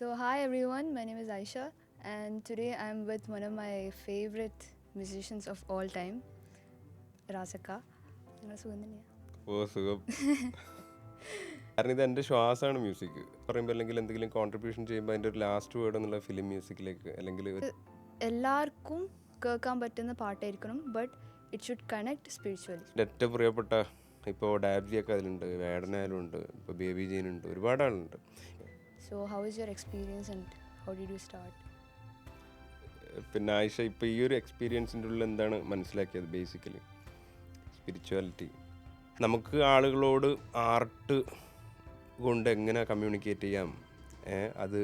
So, hi everyone, my name is Aisha, and today I'm with one of my favorite musicians of all time, Rasaka. നിങ്ങളെ സുഖം തന്നെയാ? ഓ സുഖം. കാരണം ഇത് എൻ്റെ ശ്വാസമാണ് മ്യൂസിക് പറയുമ്പോൾ, അല്ലെങ്കിൽ എന്തെങ്കിലും കോൺട്രിബ്യൂഷൻ ചെയ്യുമ്പോൾ അതിൻ്റെ ഒരു ലാസ്റ്റ് വേർഡ് എന്നുള്ള ഫിലിം മ്യൂസിക്കിലേക്ക് അല്ലെങ്കിൽ എല്ലാവർക്കും കേൾക്കാൻ പറ്റുന്ന പാട്ടായിരിക്കണം, but it should connect spiritually. ഏറ്റവും പ്രിയപ്പെട്ട ഇപ്പോൾ ഡാബ്ജിയൊക്കെ അതിലുണ്ട്, വേടനായാലും ഉണ്ട്, ഇപ്പോൾ ബേബി ജീനുണ്ട്, ഒരുപാട് ആളുണ്ട്. So how is your experience and how did you start? പിന്നെ ആയിഷ ഇപ്പോൾ ഈ ഒരു എക്സ്പീരിയൻസിൻ്റെ ഉള്ളിൽ എന്താണ് മനസ്സിലാക്കിയത്? Basically spirituality. നമുക്ക് ആളുകളോട് ആർട്ട് കൊണ്ട് എങ്ങനെ കമ്മ്യൂണിക്കേറ്റ് ചെയ്യാം, അത്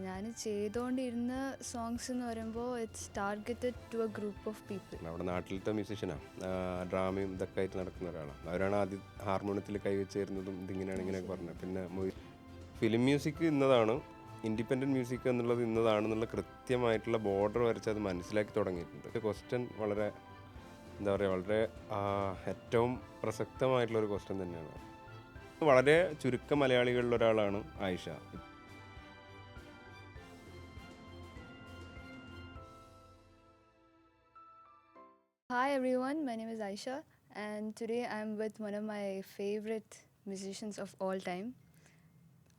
ഞാൻ ചെയ്തുകൊണ്ടിരുന്ന സോങ്സ് എന്ന് പറയുമ്പോൾ it's targeted to a group of people. നമ്മുടെ നാട്ടിലത്തെ മ്യൂസിഷ്യനാണ്, ഡ്രാമയും ഇതൊക്കെ ആയിട്ട് നടക്കുന്ന ഒരാളാണ്. അവരാണ് ആദ്യം ഹാർമോണിയത്തിൽ കൈവച്ച് തരുന്നതും ഇതിങ്ങനെയാണ് ഇങ്ങനെയൊക്കെ പറഞ്ഞത്. പിന്നെ ഫിലിം മ്യൂസിക് ഇന്നതാണ്, ഇൻഡിപെൻഡൻറ്റ് മ്യൂസിക് എന്നുള്ളത് ഇന്നതാണെന്നുള്ള കൃത്യമായിട്ടുള്ള ബോർഡർ വരച്ച് അത് മനസ്സിലാക്കി തുടങ്ങിയിട്ടുണ്ട്. ക്വസ്റ്റ്യൻ വളരെ എന്താ പറയുക, വളരെ ഏറ്റവും പ്രസക്തമായിട്ടുള്ളൊരു ക്വസ്റ്റ്യൻ തന്നെയാണ്. വളരെ ചുരുക്കം മലയാളികളിൽ ഒരാളാണ് Ayisha. Hi everyone, my name is Aisha, and today I'm with one of my favorite musicians of all time,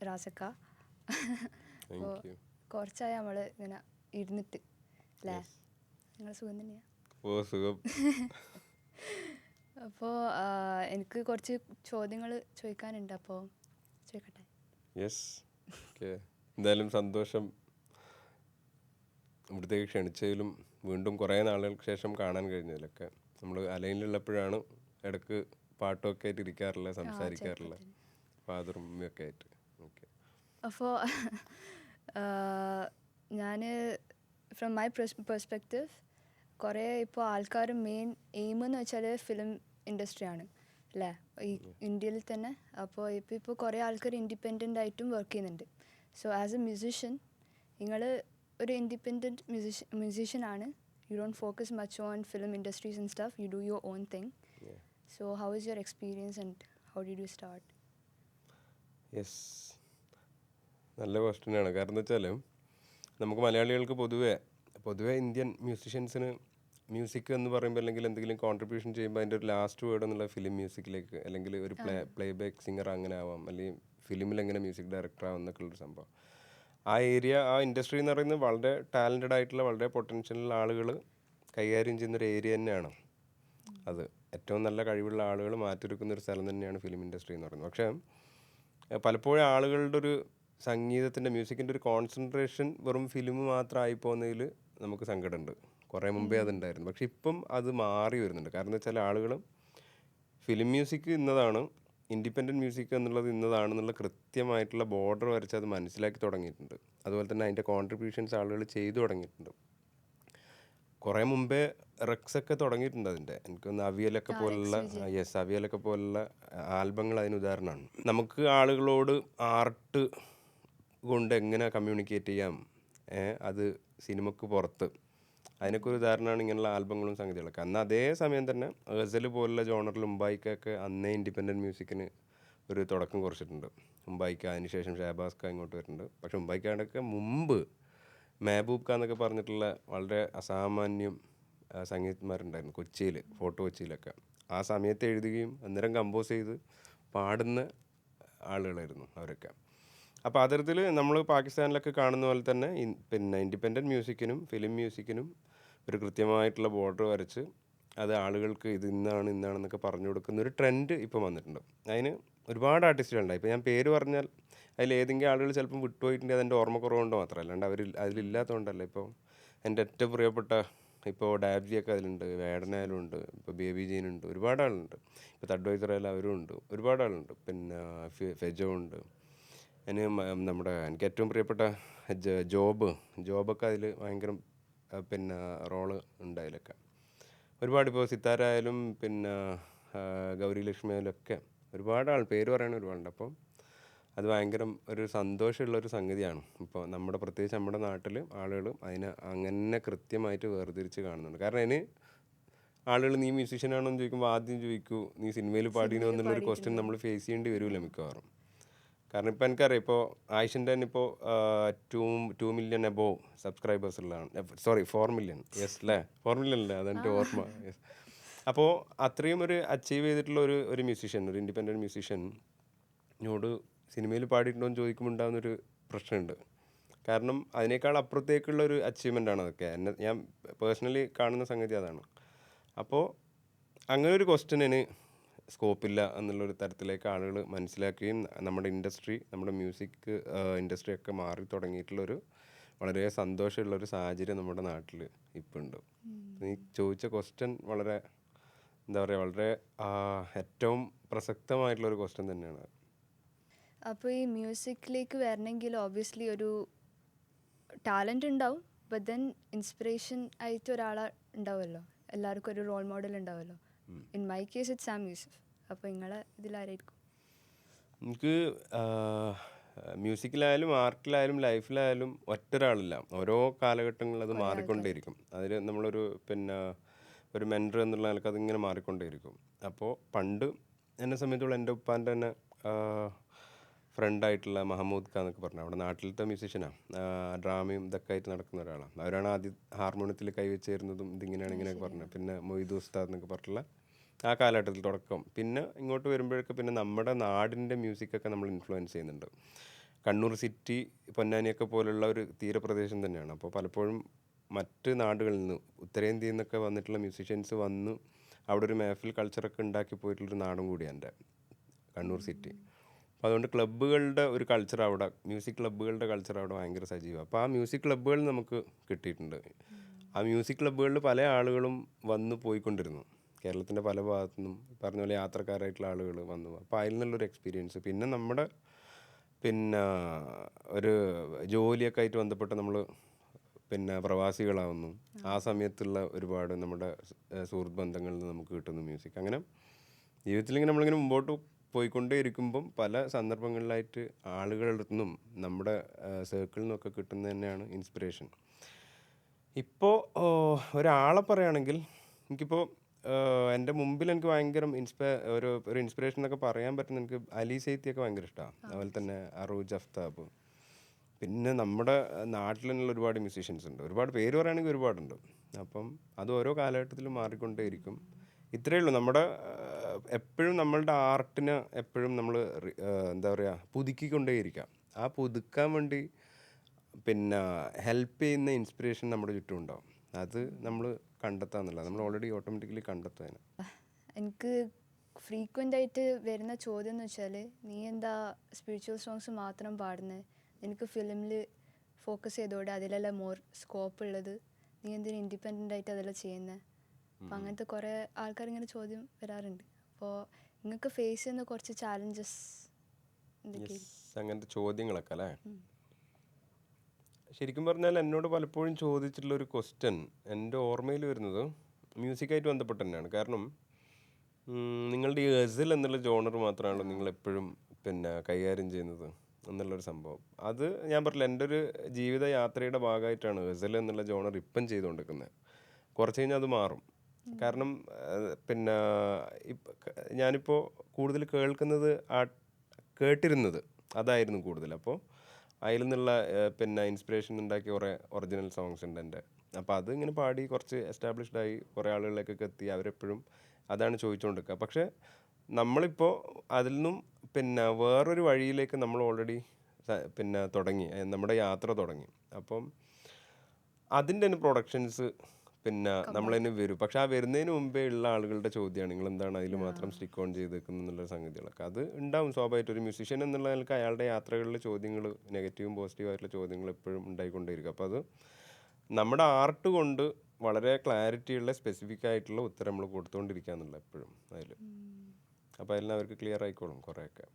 Rasaka. Thank you. കുറച്ചായി നമ്മൾ ഇങ്ങനെ ഇരുന്നിട്ട് അല്ലേ? നിങ്ങളെ സുഖം തന്നെയാ? ഓ സുഖം. അപ്പോൾ എനിക്ക് കുറച്ച് ചോദ്യങ്ങൾ ചോദിക്കാനുണ്ട്, അപ്പോൾ ചോദിക്കട്ടെ? Yes, okay. എന്തായാലും സന്തോഷം ഇവിടത്തേക്ക് ക്ഷണിച്ചതിലും വീണ്ടും കുറേ നാളുകൾക്ക് ശേഷം കാണാൻ കഴിഞ്ഞതിലൊക്കെ. നമ്മൾ അലൈനിലുള്ളപ്പോഴാണ് ഇടയ്ക്ക് പാട്ടൊക്കെ ആയിട്ട് ഇരിക്കാറില്ല, സംസാരിക്കാറില്ല, ഫാദറും ഉമ്മയൊക്കെ ആയിട്ട്. ഓക്കെ. അപ്പോൾ ഞാൻ ഫ്രം മൈ പെർസ്പെക്റ്റീവ് കുറേ ഇപ്പോൾ ആൾക്കാർ മെയിൻ എയിം എന്ന് വെച്ചാൽ ഫിലിം ഇൻഡസ്ട്രിയാണ് അല്ലേ, ഈ ഇന്ത്യയിൽ തന്നെ. അപ്പോൾ ഇപ്പോൾ കുറേ ആൾക്കാർ ഇൻഡിപെൻഡൻ്റ് ആയിട്ടും വർക്ക് ചെയ്യുന്നുണ്ട്. സോ ആസ് എ മ്യൂസിഷ്യൻ, നിങ്ങൾ ഒരു ഇൻഡിപെൻഡൻറ്റ് മ്യൂസിഷ്യനാണ്. You don't focus much on film industries and stuff, you do your own thing. So how is your experience and how did you start? Yes, നല്ല ക്വസ്റ്റ്യനാണ്. കാരണം എന്താ വെച്ചാൽ നമുക്ക് മലയാളികൾക്ക് പൊതുവേ ഇന്ത്യൻ മ്യൂസിഷ്യൻസിന് മ്യൂസിക് എന്ന് പറയുമ്പോൾ, അല്ലെങ്കിൽ എന്തെങ്കിലും കോൺട്രിബ്യൂഷൻ ചെയ്യുമ്പോൾ അതിൻ്റെ ഒരു ലാസ്റ്റ് വേർഡ് എന്നുള്ള ഫിലിം മ്യൂസിക്കിലേക്ക്, അല്ലെങ്കിൽ ഒരു പ്ലേബാക്ക് സിംഗർ അങ്ങനെ ആവാം, അല്ലെങ്കിൽ ഫിലിമിൽ എങ്ങനെ മ്യൂസിക് ഡയറക്ടർ ആവാം എന്നൊക്കെ ഉള്ളൊരു സംഭവം. ആ ഇൻഡസ്ട്രി എന്ന് പറയുന്നത് വളരെ ടാലൻറ്റഡ് ആയിട്ടുള്ള, വളരെ പൊട്ടൻഷ്യലുള്ള ആളുകൾ കൈകാര്യം ചെയ്യുന്നൊരു ഏരിയ തന്നെയാണ്. അത് ഏറ്റവും നല്ല കഴിവുള്ള ആളുകൾ മാറ്റിയെടുക്കുന്ന ഒരു സ്ഥലം തന്നെയാണ് ഫിലിം ഇൻഡസ്ട്രി എന്ന് പറയുന്നത്. പക്ഷേ പലപ്പോഴും ആളുകളുടെ ഒരു സംഗീതത്തിൻ്റെ, മ്യൂസിക്കിൻ്റെ ഒരു കോൺസെൻട്രേഷൻ വെറും ഫിലിം മാത്രമായി പോകുന്നതിൽ നമുക്ക് സങ്കടമുണ്ട്. കുറേ മുമ്പേ അതുണ്ടായിരുന്നു, പക്ഷെ ഇപ്പം അത് മാറി വരുന്നുണ്ട്. കാരണം എന്താ വെച്ചാൽ ആളുകൾ ഫിലിം മ്യൂസിക് ഇന്നതാണ്, ഇൻഡിപെൻഡൻറ്റ് മ്യൂസിക് എന്നുള്ളത് ഇന്നതാണെന്നുള്ള കൃത്യമായിട്ടുള്ള ബോർഡർ വരച്ച് അത് മനസ്സിലാക്കി തുടങ്ങിയിട്ടുണ്ട്. അതുപോലെ തന്നെ അതിൻ്റെ കോൺട്രിബ്യൂഷൻസ് ആളുകൾ ചെയ്തു തുടങ്ങിയിട്ടുണ്ട്. കുറേ മുമ്പേ റെക്സൊക്കെ തുടങ്ങിയിട്ടുണ്ട് അതിൻ്റെ. എനിക്കൊന്ന് അവിയലൊക്കെ പോലുള്ള അവിയലൊക്കെ പോലുള്ള ആൽബങ്ങൾ അതിന് ഉദാഹരണമാണ്. നമുക്ക് ആളുകളോട് ആർട്ട് കൊണ്ട് എങ്ങനെ കമ്മ്യൂണിക്കേറ്റ് ചെയ്യാം, അത് സിനിമക്ക് പുറത്ത്, അതിനൊക്കെ ഒരു ഉദാഹരണമാണ് ഇങ്ങനെയുള്ള ആൽബങ്ങളും സംഗതികളൊക്കെ. അന്ന് അതേ സമയം തന്നെ ഗസൽ പോലുള്ള ജോണറിൽ മുംബൈക്കൊക്കെ അന്നേ ഇൻഡിപെൻഡൻറ്റ് മ്യൂസിക്കിന് ഒരു തുടക്കം കുറിച്ചിട്ടുണ്ട്. മുംബൈക്ക് അതിനുശേഷം ഷഹബാസ് ഖാൻ ഇങ്ങോട്ട് വരുന്നുണ്ട്. പക്ഷെ മുംബൈക്കാണൊക്കെ മുമ്പ് മെഹബൂബ് ഖാൻ എന്നൊക്കെ പറഞ്ഞിട്ടുള്ള വളരെ അസാമാന്യം സംഗീതന്മാരുണ്ടായിരുന്നു ഫോർട്ട് കൊച്ചിയിലൊക്കെ. ആ സമയത്ത് എഴുതുകയും അന്നേരം കമ്പോസ് ചെയ്ത് പാടുന്ന ആളുകളായിരുന്നു അവരൊക്കെ. അപ്പോൾ അത്തരത്തിൽ നമ്മൾ പാകിസ്ഥാനിലൊക്കെ കാണുന്ന പോലെ തന്നെ പിന്നെ ഇൻഡിപെൻഡൻറ്റ് മ്യൂസിക്കിനും ഫിലിം മ്യൂസിക്കിനും ഒരു കൃത്യമായിട്ടുള്ള ബോർഡർ വരച്ച് അത് ആളുകൾക്ക് ഇത് ഇന്നാണെന്നൊക്കെ പറഞ്ഞു കൊടുക്കുന്ന ഒരു ട്രെൻഡ് ഇപ്പോൾ വന്നിട്ടുണ്ട്. അതിന് ഒരുപാട് ആർട്ടിസ്റ്റുകളുണ്ടായി. ഇപ്പോൾ ഞാൻ പേര് പറഞ്ഞാൽ അതിൽ ഏതെങ്കിലും ആളുകൾ ചിലപ്പം വിട്ടുപോയിട്ടുണ്ടെങ്കിൽ അതെൻ്റെ ഓർമ്മക്കുറവുകൊണ്ട് മാത്രമല്ല, അല്ലാണ്ട് അതിലില്ലാത്തതുകൊണ്ടല്ല. ഇപ്പോൾ എൻ്റെ ഏറ്റവും പ്രിയപ്പെട്ട ഇപ്പോൾ ഡാബ്ജിയൊക്കെ അതിലുണ്ട്, വേടനായാലും ഉണ്ട്, ഇപ്പോൾ ബേബി ജീനുണ്ട്, ഒരുപാട് ആളുണ്ട്. ഇപ്പോൾ തഡ്വൈസറായാലും അവരും ഉണ്ട്, ഒരുപാട് ആളുണ്ട്. പിന്നെ ഫെജോ ഉണ്ട്. എനിക്ക് ഏറ്റവും പ്രിയപ്പെട്ട ജോബൊക്കെ അതിൽ ഭയങ്കര പിന്നെ റോള് ഉണ്ട് അതിലൊക്കെ. ഒരുപാട് ഇപ്പോൾ സിത്താര ആയാലും പിന്നെ ഗൗരി ലക്ഷ്മി ആയാലും ഒക്കെ ഒരുപാട് പേര് പറയാനും ഒരുപാടുണ്ട്. അപ്പം അത് ഭയങ്കര ഒരു സന്തോഷമുള്ളൊരു സംഗതിയാണ്. ഇപ്പോൾ പ്രത്യേകിച്ച് നമ്മുടെ നാട്ടിൽ ആളുകൾ അതിനെ അങ്ങനെ കൃത്യമായിട്ട് വേർതിരിച്ച് കാണുന്നുണ്ട്. കാരണം അതിന് ആളുകൾ നീ മ്യൂസീഷ്യനാണോ എന്ന് ചോദിക്കുമ്പോൾ ആദ്യം ചോദിക്കൂ നീ സിനിമയിൽ പാടിയോ എന്നുള്ളൊരു ക്വസ്റ്റ്യൻ നമ്മൾ ഫേസ് ചെയ്യേണ്ടി വരുമല്ലോ മിക്കവാറും. കാരണം ഇപ്പോൾ എനിക്കറിയാം, ഇപ്പോൾ ആയിഷിൻ്റെ തന്നെ ഇപ്പോൾ 2 മില്യൺ എബോവ് സബ്സ്ക്രൈബേഴ്സ് ഉള്ളതാണ്. Sorry 4 million. യെസ് അല്ലേ, 4 മില്യൺ അല്ലേ, അതെൻ്റെ ഓർമ്മ. യെസ്. അപ്പോൾ അത്രയും ഒരു അച്ചീവ് ചെയ്തിട്ടുള്ള ഒരു മ്യൂസീഷ്യൻ, ഒരു ഇൻഡിപെൻഡൻറ്റ് മ്യൂസീഷ്യനോട് സിനിമയിൽ പാടിയിട്ടുണ്ടോ എന്ന് ചോദിക്കുമ്പോൾ ഉണ്ടാകുന്നൊരു പ്രശ്നമുണ്ട്. കാരണം അതിനേക്കാൾ അപ്പുറത്തേക്കുള്ള ഒരു അച്ചീവ്മെൻ്റ് ആണ് അതൊക്കെ. ഞാൻ പേഴ്സണലി കാണുന്ന സംഗതി അതാണ്. അപ്പോൾ അങ്ങനെ ഒരു ക്വസ്റ്റ്യനിന് സ്കോപ്പില്ല എന്നുള്ളൊരു തരത്തിലേക്ക് ആളുകൾ മനസ്സിലാക്കുകയും നമ്മുടെ ഇൻഡസ്ട്രി, നമ്മുടെ മ്യൂസിക് ഇൻഡസ്ട്രി ഒക്കെ മാറി തുടങ്ങിയിട്ടുള്ളൊരു വളരെ സന്തോഷമുള്ളൊരു സാഹചര്യം നമ്മുടെ നാട്ടിൽ ഇപ്പോൾ ഉണ്ട്. നീ ചോദിച്ച ക്വസ്റ്റ്യൻ വളരെ എന്താ പറയുക, വളരെ ഏറ്റവും പ്രസക്തമായിട്ടുള്ളൊരു ക്വസ്റ്റ്യൻ തന്നെയാണ്. അപ്പോൾ ഈ മ്യൂസിക്കിലേക്ക് വരണമെങ്കിൽ ഓബ്വിയസ്ലി ഒരു ടാലൻ്റ് ഉണ്ടാവും, ബട്ട് ദെൻ ഇൻസ്പിറേഷൻ ആയിട്ട് ഒരാൾ ഉണ്ടാവുമല്ലോ, എല്ലാവർക്കും ഒരു റോൾ മോഡൽ ഉണ്ടാവുമല്ലോ. In my case it Sam Yusuf. അപ്പോൾ നിങ്ങളെ ഇതിലാരായിരിക്കും? എനിക്ക് മ്യൂസിക്കിലായാലും ആർട്ടിലായാലും ലൈഫിലായാലും ഒറ്റൊരാളില്ല. ഓരോ കാലഘട്ടങ്ങളിൽ അത് മാറിക്കൊണ്ടേയിരിക്കും. അതിൽ നമ്മളൊരു ഒരു മെൻറ്റർ എന്നുള്ള നിലക്ക് അതിങ്ങനെ മാറിക്കൊണ്ടേയിരിക്കും. അപ്പോൾ പണ്ട് എന്നെ സംബന്ധിച്ചുള്ള എൻ്റെ ഉപ്പാൻ്റെ തന്നെ ഫ്രണ്ടായിട്ടുള്ള മഹമ്മൂദ് ഖാൻ എന്നൊക്കെ പറഞ്ഞാൽ അവിടെ നാട്ടിലത്തെ മ്യൂസീഷ്യനാണ്. ഡ്രാമയും ഇതൊക്കെ ആയിട്ട് നടക്കുന്ന ഒരാളാണ്. അവരാണ് ആദ്യം ഹാർമോണിയത്തിൽ കൈവച്ചേരുന്നതും ഇതിങ്ങനെയാണ് ഇങ്ങനെയൊക്കെ പറഞ്ഞത്. പിന്നെ മൊയ്തു ഉസ്താദ് എന്നൊക്കെ പറഞ്ഞിട്ടുള്ള ആ കാലഘട്ടത്തിൽ തുടക്കം. പിന്നെ ഇങ്ങോട്ട് വരുമ്പോഴൊക്കെ പിന്നെ നമ്മുടെ നാടിൻ്റെ മ്യൂസിക്കൊക്കെ നമ്മൾ ഇൻഫ്ലുവൻസ് ചെയ്യുന്നുണ്ട്. കണ്ണൂർ സിറ്റി, പൊന്നാനിയൊക്കെ പോലുള്ള ഒരു തീരപ്രദേശം തന്നെയാണ്. അപ്പോൾ പലപ്പോഴും മറ്റ് നാടുകളിൽ നിന്ന്, ഉത്തരേന്ത്യയിൽ നിന്നൊക്കെ വന്നിട്ടുള്ള മ്യൂസീഷ്യൻസ് വന്ന് അവിടെ ഒരു മേഫിൽ കൾച്ചറൊക്കെ ഉണ്ടാക്കി പോയിട്ടുള്ളൊരു നാടും കൂടിയാണ് എൻ്റെ കണ്ണൂർ സിറ്റി. അപ്പോൾ അതുകൊണ്ട് ക്ലബ്ബുകളുടെ ഒരു കൾച്ചർ അവിടെ, മ്യൂസിക് ക്ലബ്ബുകളുടെ കൾച്ചർ അവിടെ ഭയങ്കര സജീവമാണ്. അപ്പോൾ ആ മ്യൂസിക് ക്ലബ്ബുകൾ നമുക്ക് കിട്ടിയിട്ടുണ്ട്. ആ മ്യൂസിക് ക്ലബ്ബുകളിൽ പല ആളുകളും വന്ന് പോയിക്കൊണ്ടിരുന്നു. കേരളത്തിൻ്റെ പല ഭാഗത്തു നിന്നും പറഞ്ഞ പോലെ യാത്രക്കാരായിട്ടുള്ള ആളുകൾ വന്നു. അപ്പോൾ അതിൽ നിന്നുള്ളൊരു എക്സ്പീരിയൻസ്, പിന്നെ നമ്മുടെ ഒരു ജോലിയൊക്കെ ആയിട്ട് ബന്ധപ്പെട്ട് നമ്മൾ പ്രവാസികളാവുന്നു. ആ സമയത്തുള്ള ഒരുപാട് നമ്മുടെ സുഹൃത്ത് ബന്ധങ്ങളിൽ നിന്ന് നമുക്ക് കിട്ടുന്നു മ്യൂസിക്. അങ്ങനെ ജീവിതത്തിൽ നമ്മളിങ്ങനെ മുമ്പോട്ട് പോയിക്കൊണ്ടേ ഇരിക്കുമ്പം പല സന്ദർഭങ്ങളിലായിട്ട് ആളുകളുടെ നിന്നും നമ്മുടെ സർക്കിളിൽ നിന്നൊക്കെ കിട്ടുന്നത് തന്നെയാണ് ഇൻസ്പിറേഷൻ. ഇപ്പോൾ ഒരാളെ പറയുകയാണെങ്കിൽ എനിക്കിപ്പോൾ എൻ്റെ മുമ്പിൽ എനിക്ക് ഭയങ്കര ഒരു ഇൻസ്പിറേഷൻ എന്നൊക്കെ പറയാൻ പറ്റുന്ന എനിക്ക് അലി സെയ്ത്തിയൊക്കെ ഭയങ്കര ഇഷ്ടമാണ്. അതുപോലെ തന്നെ അറൂജ് അഫ്താബ്. പിന്നെ നമ്മുടെ നാട്ടിൽ തന്നെയുള്ള ഒരുപാട് മ്യൂസീഷ്യൻസ് ഉണ്ട്. ഒരുപാട് പേര് പറയുകയാണെങ്കിൽ ഒരുപാടുണ്ട്. അപ്പം അത് ഓരോ കാലഘട്ടത്തിലും മാറിക്കൊണ്ടേയിരിക്കും. ഇത്രയേ ഉള്ളൂ. നമ്മുടെ എപ്പോഴും നമ്മളുടെ ആർട്ടിനെ എപ്പോഴും നമ്മൾ എന്താ പറയുക, പുതുക്കിക്കൊണ്ടേയിരിക്കാം. ആ പുതുക്കാൻ വേണ്ടി ഹെൽപ്പ് ചെയ്യുന്ന ഇൻസ്പിറേഷൻ നമ്മുടെ ചുറ്റും ഉണ്ടാവും. അത് നമ്മൾ കണ്ടെത്താന്നുള്ളത് നമ്മൾ ഓൾറെഡി ഓട്ടോമാറ്റിക്കലി കണ്ടെത്താൻ. എനിക്ക് ഫ്രീക്വൻ്റ് ആയിട്ട് വരുന്ന ചോദ്യം എന്ന് വെച്ചാൽ, നീ എന്താ സ്പിരിച്വൽ സോങ്സ് മാത്രം പാടുന്നത്, നിനക്ക് ഫിലിമിൽ ഫോക്കസ് ചെയ്തോടെ, അതിലെല്ലാം മോർ സ്കോപ്പ് ഉള്ളത്, നീ എന്തിനും ഇൻഡിപെൻഡൻ്റ് ആയിട്ട് അതെല്ലാം ചെയ്യുന്നത്. അപ്പം അങ്ങനത്തെ കുറേ ആൾക്കാർ ഇങ്ങനെ ചോദ്യം വരാറുണ്ട്. അപ്പോൾ നിങ്ങൾക്ക് ഫേസ് ചെയ്യുന്ന കുറച്ച് ചാലഞ്ചസ് എന്തൊക്കെയാണ്? അങ്ങനത്തെ ചോദ്യങ്ങളൊക്കെ അല്ലേ. ശരിക്കും പറഞ്ഞാൽ എന്നോട് പലപ്പോഴും ചോദിച്ചിട്ടുള്ളൊരു ക്വസ്റ്റ്യൻ എൻ്റെ ഓർമ്മയിൽ വരുന്നത് മ്യൂസിക്കായിട്ട് ബന്ധപ്പെട്ട് തന്നെയാണ്. കാരണം നിങ്ങളുടെ ഈ ഗസൽ എന്നുള്ള ജോണർ മാത്രമാണല്ലോ നിങ്ങളെപ്പോഴും കൈകാര്യം ചെയ്യുന്നത് എന്നുള്ളൊരു സംഭവം. അത് ഞാൻ പറഞ്ഞില്ല, എൻ്റെ ഒരു ജീവിത യാത്രയുടെ ഭാഗമായിട്ടാണ് ഗസൽ എന്നുള്ള ജോണർ ഇപ്പം ചെയ്തുകൊണ്ടിരിക്കുന്നത്. കുറച്ച് കഴിഞ്ഞാൽ അത് മാറും. കാരണം ഞാനിപ്പോൾ കൂടുതൽ കേട്ടിരുന്നത് അതായിരുന്നു കൂടുതൽ. അപ്പോൾ അതിൽ നിന്നുള്ള ഇൻസ്പിറേഷൻ ഉണ്ടാക്കിയ കുറേ ഒറിജിനൽ സോങ്സ് ഉണ്ട് എൻ്റെ. അപ്പോൾ അത് ഇങ്ങനെ പാടി കുറച്ച് എസ്റ്റാബ്ലിഷ്ഡ് ആയി കുറേ ആളുകളിലേക്കൊക്കെ എത്തി. അവരെപ്പോഴും അതാണ് ചോദിച്ചുകൊണ്ടിരിക്കുക. പക്ഷേ നമ്മളിപ്പോൾ അതിൽ നിന്നും വേറൊരു വഴിയിലേക്ക് നമ്മൾ ഓൾറെഡി തുടങ്ങി, നമ്മുടെ യാത്ര തുടങ്ങി. അപ്പം അതിൻ്റെ തന്നെ പ്രൊഡക്ഷൻസ് നമ്മൾ തന്നെ വരും. പക്ഷെ ആ വരുന്നതിന് മുമ്പേ ഉള്ള ആളുകളുടെ ചോദ്യമാണ്, നിങ്ങൾ എന്താണ് അതിൽ മാത്രം സ്റ്റിക്ക് ഓൺ ചെയ്ത് വെക്കുന്നത് എന്നുള്ള സംഗതികളൊക്കെ. അത് ഉണ്ടാവും സ്വാഭാവികമായിട്ട്. ഒരു മ്യൂസീഷ്യൻ എന്നുള്ള നിലക്ക് അയാളുടെ യാത്രകളിലെ ചോദ്യങ്ങൾ, നെഗറ്റീവും പോസിറ്റീവായിട്ടുള്ള ചോദ്യങ്ങൾ എപ്പോഴും ഉണ്ടായിക്കൊണ്ടേയിരിക്കും. അപ്പോൾ അത് നമ്മുടെ ആർട്ട് കൊണ്ട് വളരെ ക്ലാരിറ്റിയുള്ള സ്പെസിഫിക് ആയിട്ടുള്ള ഉത്തരം നമ്മൾ കൊടുത്തുകൊണ്ടിരിക്കുക എന്നുള്ള എപ്പോഴും അതിൽ. അപ്പോൾ അതിൽ അവർക്ക് ക്ലിയർ ആയിക്കോളും കുറേയൊക്കെ.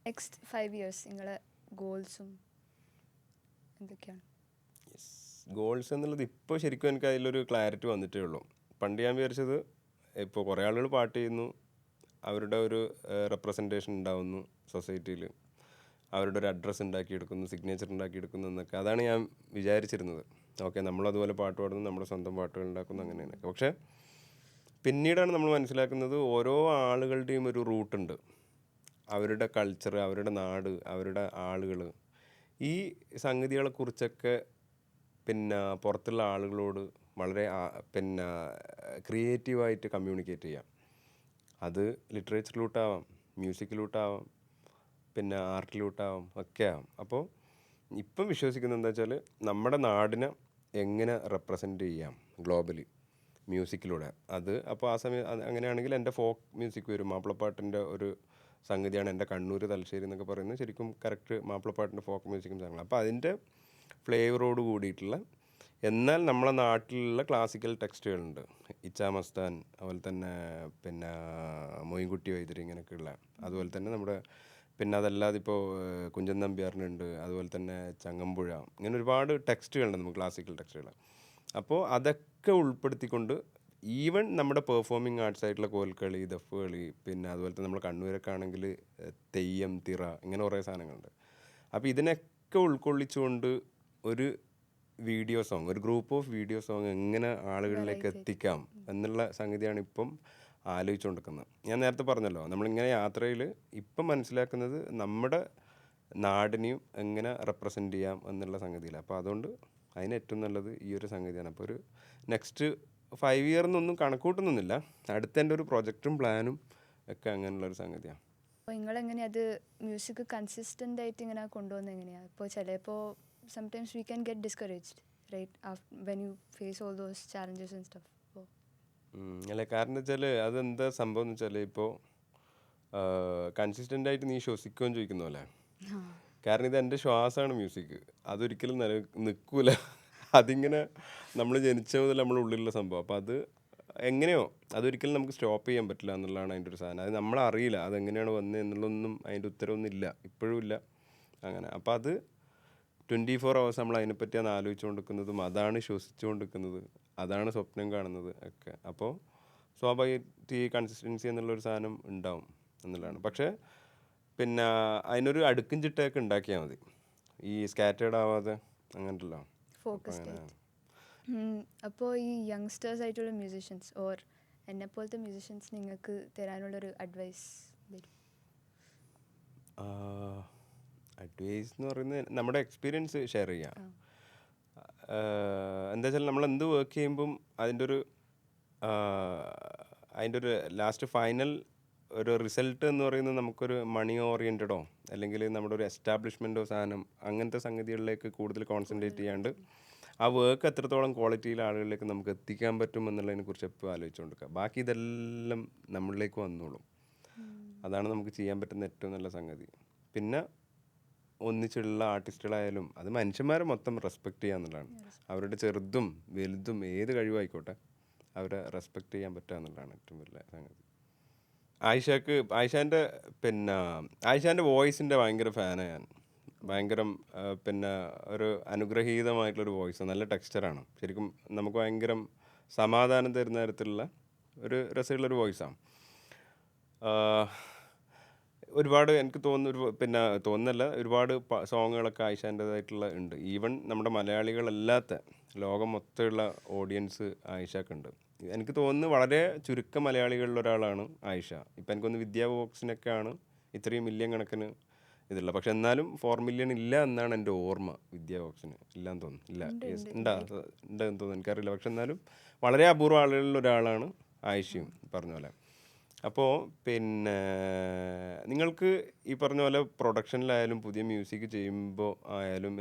നെക്സ്റ്റ് 5 years നിങ്ങളെ ഗോൾസും എന്തൊക്കെയാണ്? ഗോൾസ് എന്നുള്ളത് ഇപ്പോൾ ശരിക്കും എനിക്ക് അതിലൊരു ക്ലാരിറ്റി വന്നിട്ടേ ഉള്ളൂ. പണ്ട് ഞാൻ വിചാരിച്ചത്, ഇപ്പോൾ കുറേ ആളുകൾ പാട്ട് ചെയ്യുന്നു, അവരുടെ ഒരു റെപ്രസെൻറ്റേഷൻ ഉണ്ടാവുന്നു സൊസൈറ്റിയിൽ, അവരുടെ ഒരു അഡ്രസ്സ് ഉണ്ടാക്കിയെടുക്കുന്നു, സിഗ്നേച്ചർ ഉണ്ടാക്കിയെടുക്കുന്നു എന്നൊക്കെ, അതാണ് ഞാൻ വിചാരിച്ചിരുന്നത്. ഓക്കെ, നമ്മളതുപോലെ പാട്ട് പാടുന്നു, നമ്മുടെ സ്വന്തം പാട്ടുകൾ ഉണ്ടാക്കുന്നു, അങ്ങനെയൊക്കെ. പക്ഷേ പിന്നീടാണ് നമ്മൾ മനസ്സിലാക്കുന്നത് ഓരോ ആളുകളുടെയും ഒരു റൂട്ടുണ്ട്. അവരുടെ കൾച്ചർ, അവരുടെ നാട്, അവരുടെ ആളുകൾ, ഈ സംഗതികളെക്കുറിച്ചൊക്കെ പിന്നെ പുറത്തുള്ള ആളുകളോട് വളരെ പിന്നെ ക്രിയേറ്റീവായിട്ട് കമ്മ്യൂണിക്കേറ്റ് ചെയ്യാം. അത് ലിറ്ററേച്ചറിലൂട്ടാവാം, മ്യൂസിക്കിലൂട്ടാവാം, പിന്നെ ആർട്ടിലൂട്ടാവാം, ഒക്കെ ആവാം. അപ്പോൾ ഇപ്പം വിശ്വസിക്കുന്നത് എന്താ വെച്ചാൽ നമ്മുടെ നാടിനെ എങ്ങനെ റെപ്രസെൻ്റ് ചെയ്യാം ഗ്ലോബലി മ്യൂസിക്കിലൂടെ. അത് അപ്പോൾ ആ സമയം അങ്ങനെയാണെങ്കിൽ എൻ്റെ ഫോക്ക് മ്യൂസിക് വരും. മാപ്പിളപ്പാട്ടിൻ്റെ ഒരു സംഗതിയാണ് എൻ്റെ കണ്ണൂർ, തലശ്ശേരി എന്നൊക്കെ പറയുന്നത് ശരിക്കും കറക്റ്റ് മാപ്പിളപ്പാട്ടിൻ്റെ ഫോക്ക് മ്യൂസിക്കും സാധനങ്ങൾ. അപ്പോൾ അതിൻ്റെ ഫ്ലേവറോട് കൂടിയിട്ടുള്ള, എന്നാൽ നമ്മളെ നാട്ടിലുള്ള ക്ലാസിക്കൽ ടെക്സ്റ്റുകളുണ്ട്. ഇച്ചാ മസ്താൻ, അതുപോലെ തന്നെ പിന്നെ മൊയിൻകുട്ടി വൈദ്യർ, ഇങ്ങനെയൊക്കെയുള്ള. അതുപോലെ തന്നെ നമ്മുടെ പിന്നെ അതല്ലാതെ ഇപ്പോൾ കുഞ്ചൻ നമ്പ്യാറിനുണ്ട്, അതുപോലെ തന്നെ ചങ്ങമ്പുഴ, ഇങ്ങനെ ഒരുപാട് ടെക്സ്റ്റുകളുണ്ട് നമുക്ക്, ക്ലാസിക്കൽ ടെക്സ്റ്റുകൾ. അപ്പോൾ അതൊക്കെ ഉൾപ്പെടുത്തിക്കൊണ്ട് ഈവൻ നമ്മുടെ പെർഫോമിങ് ആർട്സ് ആയിട്ടുള്ള കോൽക്കളി, ദഫ് കളി, പിന്നെ അതുപോലെ തന്നെ നമ്മൾ കണ്ണൂരൊക്കെ ആണെങ്കിൽ തെയ്യം, തിറ, ഇങ്ങനെ കുറേ സാധനങ്ങളുണ്ട്. അപ്പോൾ ഇതിനൊക്കെ ഉൾക്കൊള്ളിച്ചുകൊണ്ട് ഒരു വീഡിയോ സോങ്, ഒരു ഗ്രൂപ്പ് ഓഫ് വീഡിയോ സോങ് എങ്ങനെ ആളുകളിലേക്ക് എത്തിക്കാം എന്നുള്ള സംഗതിയാണ് ഇപ്പം ആലോചിച്ചുകൊണ്ടിരിക്കുന്നത്. ഞാൻ നേരത്തെ പറഞ്ഞല്ലോ, നമ്മളിങ്ങനെ യാത്രയിൽ ഇപ്പം മനസ്സിലാക്കുന്നത് നമ്മുടെ നാടിനെയും എങ്ങനെ റെപ്രസെൻ്റ് ചെയ്യാം എന്നുള്ള സംഗതിയില്ല. അപ്പോൾ അതുകൊണ്ട് അതിന് ഏറ്റവും നല്ലത് ഈ ഒരു സംഗതിയാണ്. അപ്പോൾ ഒരു നെക്സ്റ്റ് 5 ഇയർ എന്നൊന്നും കണക്കൂട്ടുന്നില്ല, അടുത്ത എൻ്റെ ഒരു പ്രൊജക്റ്റും പ്ലാനും ഒക്കെ അങ്ങനെയുള്ളൊരു സംഗതിയാണ്. അപ്പോൾ നിങ്ങളെങ്ങനെയാണ് അത് മ്യൂസിക് കൺസിസ്റ്റൻ്റ് ആയിട്ട് ഇങ്ങനെ കൊണ്ടുപോകുന്നത് എങ്ങനെയാണ്? ഇപ്പോൾ ചിലപ്പോൾ sometimes we can get discouraged right when you face all those challenges and stuff. അപ്പോൾ അല്ല, കാരണം വെച്ചാൽ അതെന്താ സംഭവം എന്ന് വെച്ചാൽ, ഇപ്പോൾ കൺസിസ്റ്റൻ്റ് ആയിട്ട് നീ ശ്വസിക്കുമെന്ന് ചോദിക്കുന്ന പോലെ. കാരണം ഇത് എൻ്റെ ശ്വാസമാണ് മ്യൂസിക്, അതൊരിക്കലും നിൽക്കൂല. അതിങ്ങനെ നമ്മൾ ജനിച്ച മുതൽ നമ്മുടെ ഉള്ളിലുള്ള സംഭവം. അപ്പോൾ അത് എങ്ങനെയോ അതൊരിക്കലും നമുക്ക് സ്റ്റോപ്പ് ചെയ്യാൻ പറ്റില്ല എന്നുള്ളതാണ് അതിൻ്റെ ഒരു സാധനം. അത് നമ്മളറിയില്ല അതെങ്ങനെയാണ് വന്നത് എന്നുള്ളതൊന്നും അതിൻ്റെ ഉത്തരവൊന്നും ഇല്ല, ഇപ്പോഴും ഇല്ല അങ്ങനെ. അപ്പോൾ അത് 24 hours നമ്മൾ അതിനെപ്പറ്റിയാണ് ആലോചിച്ചുകൊണ്ടിരിക്കുന്നതും, അതാണ് ശ്വസിച്ചുകൊണ്ടിരിക്കുന്നത്, അതാണ് സ്വപ്നം കാണുന്നത് ഒക്കെ. അപ്പോൾ സ്വാഭാവികമായിട്ട് ഈ കൺസിസ്റ്റൻസി എന്നുള്ളൊരു സാധനം ഉണ്ടാവും എന്നുള്ളതാണ്. പക്ഷേ പിന്നെ അതിനൊരു അടുക്കും ചിട്ടയൊക്കെ ഉണ്ടാക്കിയാൽ മതി, ഈ സ്കാറ്റേർഡ് ആവാതെ അങ്ങനല്ലോ. ഫോക്കസ്ഡ് ആയിട്ട്. അപ്പോൾ ഈ യങ്സ്റ്റേഴ്സ് ആയിട്ടുള്ള മ്യൂസിഷ്യൻസ് ഓർ എന്നെപ്പോലത്തെ മ്യൂസിഷ്യൻസ് നിങ്ങൾക്ക് തരാനുള്ളൊരു അഡ്വൈസ് വരും? അഡ്വൈസ് എന്ന് പറയുന്നത് നമ്മുടെ എക്സ്പീരിയൻസ് ഷെയർ ചെയ്യാം. എന്താ വെച്ചാൽ നമ്മൾ എന്ത് വർക്ക് ചെയ്യുമ്പം അതിൻ്റെ ഒരു ലാസ്റ്റ് ഫൈനൽ ഒരു റിസൾട്ട് എന്ന് പറയുന്നത് നമുക്കൊരു മണി ഓറിയൻറ്റഡോ അല്ലെങ്കിൽ നമ്മുടെ ഒരു എസ്റ്റാബ്ലിഷ്മെൻറ്റോ സാധനം, അങ്ങനത്തെ സംഗതികളിലേക്ക് കൂടുതൽ കോൺസെൻട്രേറ്റ് ചെയ്യാണ്ട് ആ വർക്ക് എത്രത്തോളം ക്വാളിറ്റിയിൽ ആളുകളിലേക്ക് നമുക്ക് എത്തിക്കാൻ പറ്റും എന്നുള്ളതിനെ കുറിച്ച് എപ്പോഴും ആലോചിച്ചുകൊണ്ടിരിക്കുക. ബാക്കി ഇതെല്ലാം നമ്മളിലേക്ക് വന്നോളും. അതാണ് നമുക്ക് ചെയ്യാൻ പറ്റുന്ന ഏറ്റവും നല്ല സംഗതി. പിന്നെ ഒന്നിച്ചുള്ള ആർട്ടിസ്റ്റുകളായാലും അത് മനുഷ്യന്മാരെ മൊത്തം റെസ്പെക്റ്റ് ചെയ്യുക എന്നുള്ളതാണ്. അവരുടെ ചെറുതും വലുതും ഏത് കഴിവായിക്കോട്ടെ അവരെ റെസ്പെക്റ്റ് ചെയ്യാൻ പറ്റുക എന്നുള്ളതാണ് ഏറ്റവും വലിയ സംഗതി. ആയിഷാൻ്റെ വോയിസിൻ്റെ ഭയങ്കര ഫാനാണ് ഞാൻ. ഭയങ്കര പിന്നെ ഒരു അനുഗ്രഹീതമായിട്ടുള്ളൊരു വോയിസ്, നല്ല ടെക്സ്ചറാണ്. ശരിക്കും നമുക്ക് ഭയങ്കര സമാധാനം തരുന്ന തരത്തിലുള്ള ഒരു രസമുള്ളൊരു വോയിസാണ്. ഒരുപാട് എനിക്ക് തോന്നുന്നല്ല ഒരുപാട് സോങ്ങുകളൊക്കെ ആയിഷാൻ്റെതായിട്ടുള്ള ഉണ്ട്. ഈവൻ നമ്മുടെ മലയാളികളല്ലാത്ത ലോകം മൊത്തമുള്ള ഓഡിയൻസ് ആയിഷക്കുണ്ട്. എനിക്ക് തോന്നുന്നു വളരെ ചുരുക്കം മലയാളികളിലൊരാളാണ് ആയിഷ. ഇപ്പം എനിക്കൊന്ന് വിദ്യാ വോക്സിനൊക്കെയാണ് ഇത്രയും മില്യൺ കണക്കിന് ഇതുള്ള. പക്ഷെ എന്നാലും 4 മില്യൺ ഇല്ല എന്നാണ് എൻ്റെ ഓർമ്മ. വിദ്യാ വോക്സിന് ഇല്ലാന്ന് തോന്നുന്നു. ഇല്ല, ഉണ്ടെന്ന് തോന്നുന്നു, എനിക്കറിയില്ല. പക്ഷെ എന്നാലും വളരെ അപൂർവ ആളുകളിൽ ഒരാളാണ് ആയിഷയും പറഞ്ഞ പോലെ. അപ്പോൾ പിന്നെ നിങ്ങൾക്ക് ഈ പറഞ്ഞ പോലെ പ്രൊഡക്ഷനിലായാലും പുതിയ മ്യൂസിക് ചെയ്യുമ്പോൾ ആയാലും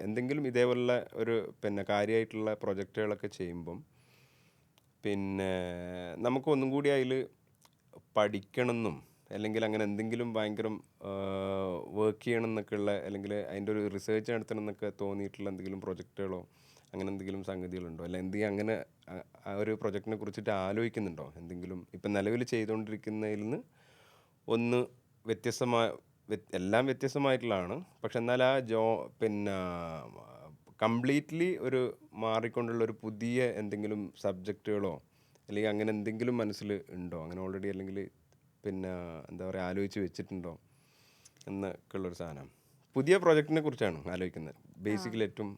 എന്തെങ്കിലും ഇതേപോലുള്ള ഒരു കാര്യമായിട്ടുള്ള പ്രൊജക്റ്റുകളൊക്കെ ചെയ്യുമ്പം നമുക്ക് ഒന്നും കൂടി അതിൽ പഠിക്കണമെന്നും അല്ലെങ്കിൽ അങ്ങനെ എന്തെങ്കിലും ഭയങ്കര വർക്ക് ചെയ്യണം എന്നൊക്കെയുള്ള, അല്ലെങ്കിൽ അതിൻ്റെ ഒരു റിസർച്ച് നടത്തണം എന്നൊക്കെ തോന്നിയിട്ടുള്ള എന്തെങ്കിലും പ്രൊജക്റ്റുകളോ അങ്ങനെ എന്തെങ്കിലും സംഗതികളുണ്ടോ? അല്ല എന്തെങ്കിലും അങ്ങനെ ആ ഒരു പ്രൊജക്റ്റിനെ കുറിച്ചിട്ട് ആലോചിക്കുന്നുണ്ടോ? എന്തെങ്കിലും ഇപ്പം നിലവിൽ ചെയ്തുകൊണ്ടിരിക്കുന്നതിൽ നിന്ന് ഒന്ന് എല്ലാം വ്യത്യസ്തമായിട്ടുള്ളതാണ്. പക്ഷെ എന്നാൽ കംപ്ലീറ്റ്ലി ഒരു മാറിക്കൊണ്ടുള്ളൊരു പുതിയ എന്തെങ്കിലും സബ്ജക്റ്റുകളോ അല്ലെങ്കിൽ അങ്ങനെ എന്തെങ്കിലും മനസ്സിൽ ഉണ്ടോ? അങ്ങനെ ഓൾറെഡി അല്ലെങ്കിൽ എന്താ പറയുക ആലോചിച്ച് വെച്ചിട്ടുണ്ടോ എന്നൊക്കെ ഉള്ളൊരു സാധനം. പുതിയ പ്രോജക്റ്റിനെ കുറിച്ചാണ് ആലോചിക്കുന്നത് ബേസിക്കലി. ഏറ്റവും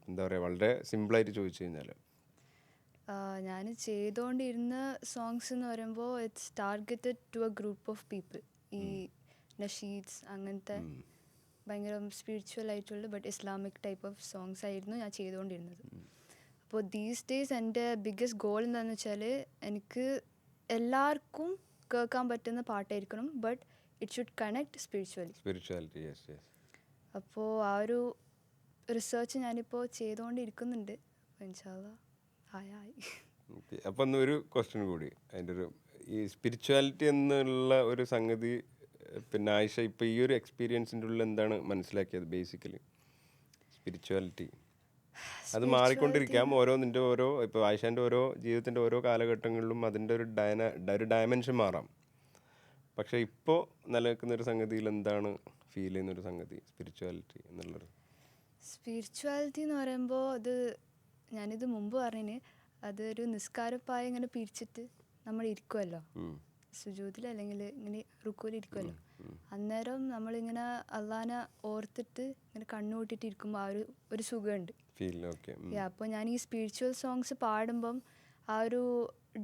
എന്താ പറയുക വളരെ സിമ്പിളായിട്ട് ചോദിച്ചു കഴിഞ്ഞാൽ ഞാൻ ചെയ്തുകൊണ്ടിരുന്ന സോങ്സ് എന്ന് പറയുമ്പോൾ it's targeted to a group of people. ഈ നഷീദ്സ് അങ്ങനത്തെ ഭയങ്കര സ്പിരിച്വൽ ആയിട്ടുള്ള but Islamic type of songs ആയിരുന്നു ഞാൻ ചെയ്തുകൊണ്ടിരുന്നത്. അപ്പോൾ ദീസ് ഡേയ്സ് എൻ്റെ ബിഗ്ഗസ്റ്റ് ഗോൾ എന്താണെന്ന് വെച്ചാൽ എനിക്ക് എല്ലാവർക്കും കേൾക്കാൻ പറ്റുന്ന പാട്ടായിരിക്കണം, but it should connect spirituality. അപ്പോൾ ആ ഒരു റിസർച്ച് ഞാനിപ്പോൾ ചെയ്തുകൊണ്ടിരിക്കുന്നുണ്ട്. ഇൻഷാല്ലാ ആയി. അപ്പം ഒരു ക്വസ്റ്റ്യൻ കൂടി, അതിൻ്റെ ഒരു ഈ സ്പിരിച്വാലിറ്റി എന്നുള്ള ഒരു സംഗതി പിന്നെ ആയിഷ ഇപ്പോൾ ഈ ഒരു എക്സ്പീരിയൻസിൻ്റെ ഉള്ളിൽ എന്താണ് മനസ്സിലാക്കിയത്? ബേസിക്കലി സ്പിരിച്വാലിറ്റി അത് മാറിക്കൊണ്ടിരിക്കാം, നിൻ്റെ ഓരോ ഇപ്പോൾ ആയിഷാൻ്റെ ഓരോ ജീവിതത്തിൻ്റെ ഓരോ കാലഘട്ടങ്ങളിലും അതിൻ്റെ ഒരു ഡയമെൻഷൻ മാറാം. പക്ഷേ ഇപ്പോൾ നിലനിൽക്കുന്നൊരു സംഗതിയിൽ എന്താണ് ഫീൽ ചെയ്യുന്നൊരു സംഗതി സ്പിരിച്വാലിറ്റി എന്നുള്ളത്? സ്പിരിച്വാലിറ്റി എന്ന് പറയുമ്പോൾ അത് ഞാനിത് മുമ്പ് പറഞ്ഞിന്, അതൊരു നിസ്കാരപ്പായ ഇങ്ങനെ പിരിച്ചിട്ട് നമ്മൾ ഇരിക്കുമല്ലോ സുജൂദിൽ, അല്ലെങ്കിൽ ഇങ്ങനെ റുക്കൂൽ ഇരിക്കുമല്ലോ, അന്നേരം നമ്മളിങ്ങനെ അള്ളാനെ ഓർത്തിട്ട് ഇങ്ങനെ കണ്ണുകൂട്ടിട്ട് ഇരിക്കുമ്പോൾ ആ ഒരു സുഖമുണ്ട്. അപ്പോൾ ഞാൻ ഈ സ്പിരിച്വൽ സോങ്സ് പാടുമ്പം ആ ഒരു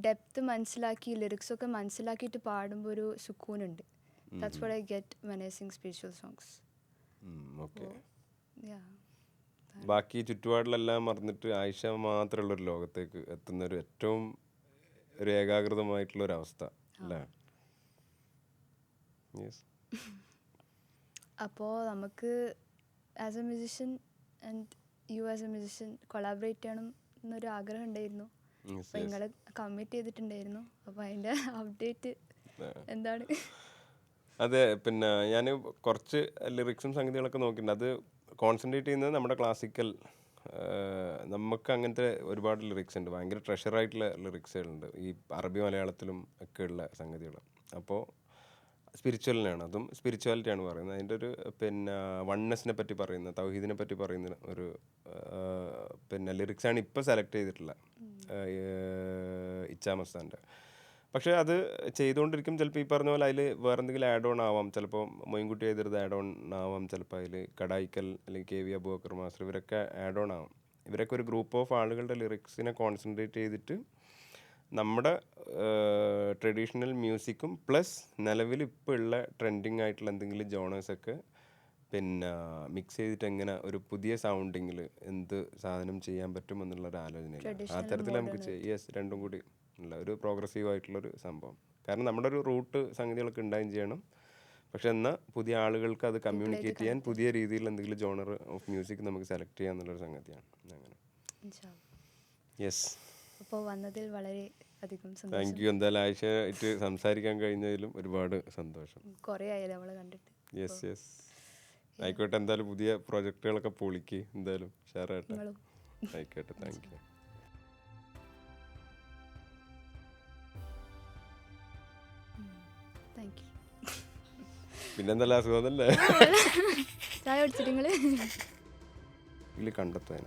ഡെപ്ത് മനസ്സിലാക്കി ലിറിക്സൊക്കെ മനസ്സിലാക്കിയിട്ട് പാടുമ്പോൾ ഒരു സുക്കൂനുണ്ട്. That's what I get when I sing spiritual songs. ബാക്കി ചുറ്റുപാടിലെല്ലാം മറന്നിട്ട് ആയിഷ മാത്രമുള്ളൊരു ലോകത്തേക്ക് എത്തുന്ന ഒരു ഏറ്റവും ഒരു ഏകാഗ്രതമായിട്ടുള്ള ഒരു അവസ്ഥ അല്ലേ? അപ്പോൾ നമുക്ക് as a musician and you as a musician collaborate ചെയ്യണം എന്നൊരു ആഗ്രഹം ഉണ്ടായിരുന്നു. അപ്പോൾ നിങ്ങൾ കമ്മിറ്റ് ചെയ്തിട്ടുണ്ടായിരുന്നു. അപ്പോൾ അതിൻ്റെ അപ്ഡേറ്റ് എന്താണ്? അതെ, പിന്നെ ഞാൻ കുറച്ച് ലിറിക്സും സംഗതികളൊക്കെ നോക്കിയിട്ടുണ്ട്. അത് കോൺസെൻട്രേറ്റ് ചെയ്യുന്നത് നമ്മുടെ ക്ലാസിക്കൽ, നമുക്ക് അങ്ങനത്തെ ഒരുപാട് ലിറിക്സ് ഉണ്ട്, ഭയങ്കര ട്രഷറായിട്ടുള്ള ലിറിക്സുകളുണ്ട് ഈ അറബി മലയാളത്തിലും ഒക്കെ ഉള്ള സംഗതികൾ. അപ്പോൾ സ്പിരിച്വലിനാണ്, അതും സ്പിരിച്വാലിറ്റിയാണ് പറയുന്നത്. അതിൻ്റെ ഒരു പിന്നെ വൺനെസ്സിനെ പറ്റി പറയുന്ന, തൗഹീദിനെ പറ്റി പറയുന്ന ഒരു പിന്നെ ലിറിക്സാണ് ഇപ്പോൾ സെലക്ട് ചെയ്തിട്ടുള്ള ഇച്ചാ മസ്താൻ്റെ. പക്ഷേ അത് ചെയ്തുകൊണ്ടിരിക്കും ചിലപ്പോൾ ഈ പറഞ്ഞ പോലെ അതിൽ വേറെ എന്തെങ്കിലും ആഡ് ഓൺ ആവാം, ചിലപ്പോൾ മൊയിൻകുട്ടി എതിർത്ത് ആഡ് ഓൺ ആവാം, ചിലപ്പോൾ അതിൽ കടായിക്കൽ അല്ലെങ്കിൽ KV അബൂബക്കർ മാസ്റ്റർ ഇവരൊക്കെ ആഡ് ഓൺ ആവാം. ഇവരൊക്കെ ഒരു ഗ്രൂപ്പ് ഓഫ് ആളുകളുടെ ലിറിക്സിനെ കോൺസെൻട്രേറ്റ് ചെയ്തിട്ട് നമ്മുടെ ട്രഡീഷണൽ മ്യൂസിക്കും പ്ലസ് നിലവിൽ ഇപ്പോൾ ഉള്ള ട്രെൻഡിങ് ആയിട്ടുള്ള എന്തെങ്കിലും ജോണേഴ്സൊക്കെ പിന്നെ മിക്സ് ചെയ്തിട്ട് എങ്ങനെ ഒരു പുതിയ സൗണ്ടിങ്ങിൽ എന്ത് സാധനം ചെയ്യാൻ പറ്റും എന്നുള്ളൊരു ആലോചനയില്ല. ആ തരത്തിൽ നമുക്ക് രണ്ടും കൂടി ഉള്ള ഒരു പ്രോഗ്രസീവ് ആയിട്ടുള്ളൊരു സംഭവം. കാരണം നമ്മുടെ ഒരു റൂട്ട് സംഗതികളൊക്കെ ഉണ്ടായും ചെയ്യണം, പക്ഷെ എന്നാൽ പുതിയ ആളുകൾക്ക് അത് കമ്മ്യൂണിക്കേറ്റ് ചെയ്യാൻ പുതിയ രീതിയിൽ എന്തെങ്കിലും ജോണർ ഓഫ് മ്യൂസിക് നമുക്ക് സെലക്ട് ചെയ്യാൻ എന്നുള്ളൊരു സംഗതിയാണ്. അങ്ങനെ അപ്പോൾ വന്നതിൽ വളരെ അധികം താങ്ക് യു. എന്തായാലും ആയിട്ട് സംസാരിക്കാൻ കഴിഞ്ഞതിലും ഒരുപാട് സന്തോഷം. കുറേ ആയാലും നമ്മളെ കണ്ടിട്ട്. ആയിക്കോട്ടെ, എന്തായാലും പുതിയ പ്രോജക്റ്റുകളൊക്കെ പൊളിക്ക്, എന്തായാലും ഷെയറായിട്ട് ആയിക്കോട്ടെ. Thank you. പിന്നെന്തല്ല അസുഖമല്ലേ ചായ കുടിച്ചിട്ട് നിങ്ങൾ ഇതിൽ കണ്ടെത്താൻ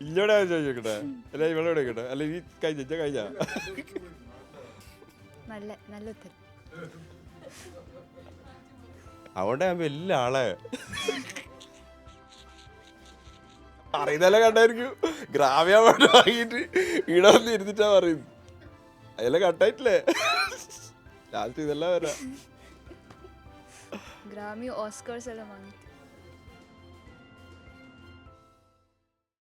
ഇല്ലോടെ ചോദിക്കട്ടെ, അല്ല ഇവിടെ കേട്ടെ, അല്ല ഈ കഴിഞ്ഞ നല്ല ഉത്തരം. അവിടെ ഞാൻ വലിയ ആളെ അറിയുന്നല്ലേ കണ്ടായിരിക്കും. ഗ്രാമ്യ പാട്ട് വാങ്ങിയിട്ട് ഇവിടെ വന്ന് ഇരുന്നിട്ടാ പറയുന്നത്. അതെല്ലാം കട്ടായിട്ടില്ലേ ലാസ്റ്റ് ഇതെല്ലാം വരാം. ഗ്രാമി ഓസ്കേഴ്സ് എല്ലാം വാങ്ങിയിട്ട്